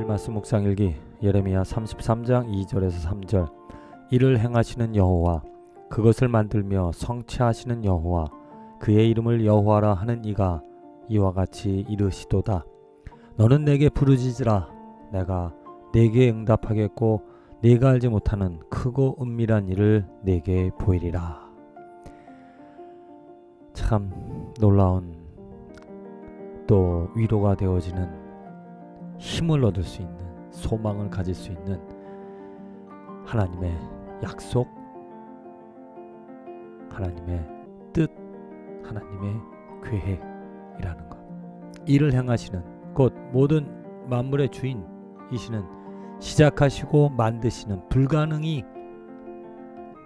주일 말씀 묵상일기 예레미야 33장 2절에서 3절. 이를 행하시는 여호와, 그것을 만들며 성취하시는 여호와, 그의 이름을 여호와라 하는 이가 이와 같이 이르시도다. 너는 내게 부르짖으라. 내가 내게 응답하겠고 네가 알지 못하는 크고 은밀한 일을 내게 보이리라. 참 놀라운, 또 위로가 되어지는, 힘을 얻을 수 있는, 소망을 가질 수 있는 하나님의 약속, 하나님의 뜻, 하나님의 계획이라는 것. 이를 행하시는, 곧 모든 만물의 주인이시는, 시작하시고 만드시는, 불가능이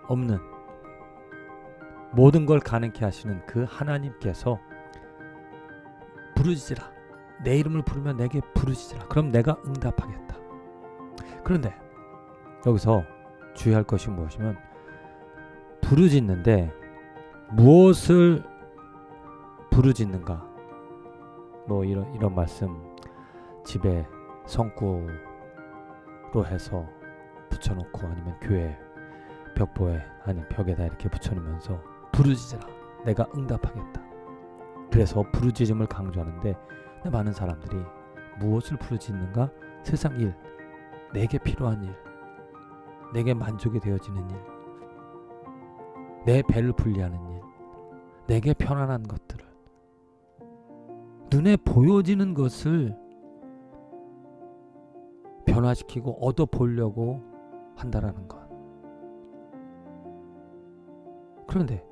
없는, 모든 걸 가능케 하시는 그 하나님께서 부르짖으라. 내 이름을 부르면 내게 부르짖으라. 그럼 내가 응답하겠다. 그런데 여기서 주의할 것이 무엇이면, 부르짖는데 무엇을 부르짖는가? 뭐 이런 말씀 집에 성구로 해서 붙여놓고, 아니면 교회 벽보에, 아니면 벽에다 이렇게 붙여놓으면서 부르짖으라. 내가 응답하겠다. 그래서 부르짖음을 강조하는데, 많은 사람들이 무엇을 부르짖는가? 세상 일, 내게 필요한 일, 내게 만족이 되어지는 일, 내 배를 불리하는 일, 내게 편안한 것들을, 눈에 보여지는 것을 변화시키고 얻어 보려고 한다라는 것. 그런데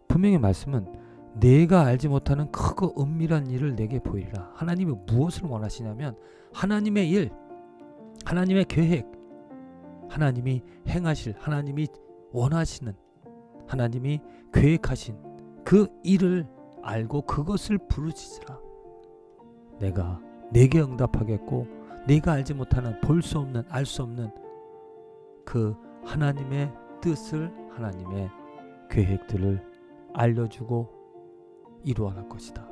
분명히 말씀은 내가 알지 못하는 크고 은밀한 일을 내게 보이리라. 하나님이 무엇을 원하시냐면, 하나님의 일, 하나님의 계획, 하나님이 행하실, 하나님이 원하시는, 하나님이 계획하신 그 일을 알고 그것을 부르짖으라. 내가 내게 응답하겠고 네가 알지 못하는, 볼 수 없는, 알 수 없는 그 하나님의 뜻을, 하나님의 계획들을 알려주고 이루어갈 것이다.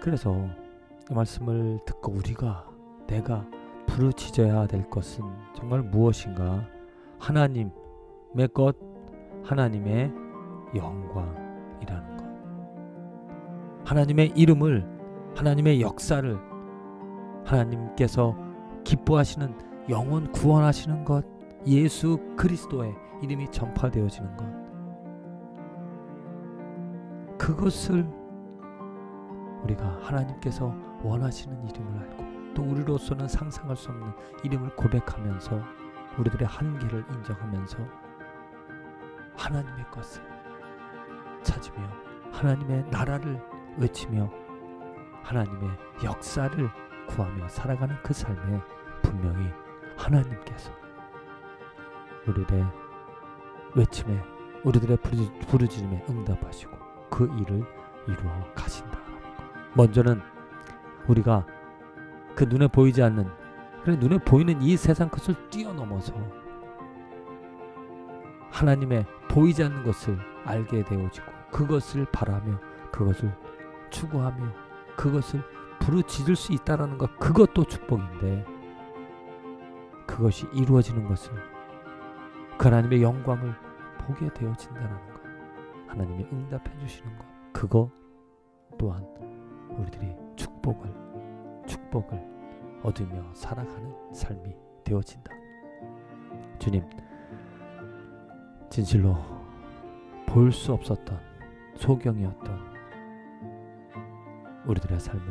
그래서 이 말씀을 듣고 내가 부르짖어야 될 것은 정말 무엇인가? 하나님의 것, 하나님의 영광이라는 것. 하나님의 이름을, 하나님의 역사를, 하나님께서 기뻐하시는, 영혼 구원하시는 것, 예수 그리스도의 이름이 전파되어지는 것, 그것을 우리가 하나님께서 원하시는 이름을 알고, 또 우리로서는 상상할 수 없는 이름을 고백하면서, 우리들의 한계를 인정하면서 하나님의 것을 찾으며, 하나님의 나라를 외치며, 하나님의 역사를 구하며 살아가는 그 삶에 분명히 하나님께서 우리들의 외침에, 우리들의 부르짖음에 응답하시고 그 일을 이루어 가신다라는 것. 먼저는 우리가 그 눈에 보이지 않는, 그래 눈에 보이는 이 세상 것을 뛰어넘어서 하나님의 보이지 않는 것을 알게 되어지고, 그것을 바라며, 그것을 추구하며, 그것을 부르짖을 수 있다라는 것, 그것도 축복인데, 그것이 이루어지는 것을, 그 하나님의 영광을 보게 되어진다는 것, 하나님이 응답해 주시는 것, 그거 또한 우리들이 축복을 얻으며 살아가는 삶이 되어진다. 주님, 진실로 볼 수 없었던, 소경이었던 우리들의 삶을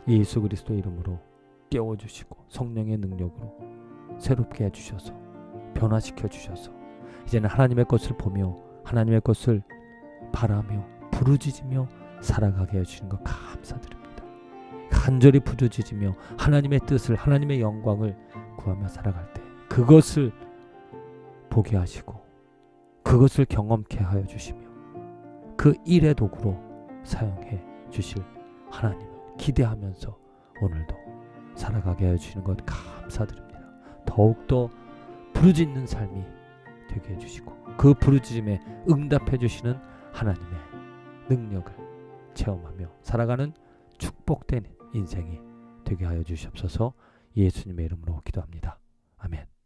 예수 그리스도 이름으로 깨워주시고, 성령의 능력으로 새롭게 해주셔서, 변화시켜 주셔서, 이제는 하나님의 것을 보며, 하나님의 것을 바라며 부르짖으며 살아가게 해주시는 것 감사드립니다. 간절히 부르짖으며 하나님의 뜻을, 하나님의 영광을 구하며 살아갈 때 그것을 보게 하시고, 그것을 경험케 하여 주시며, 그 일의 도구로 사용해 주실 하나님을 기대하면서 오늘도 살아가게 해주시는 것 감사드립니다. 더욱더 부르짖는 삶이 되게 해주시고, 그 부르짖음에 응답해 주시는 하나님의 능력을 체험하며 살아가는 축복된 인생이 되게 하여 주시옵소서. 예수님의 이름으로 기도합니다. 아멘.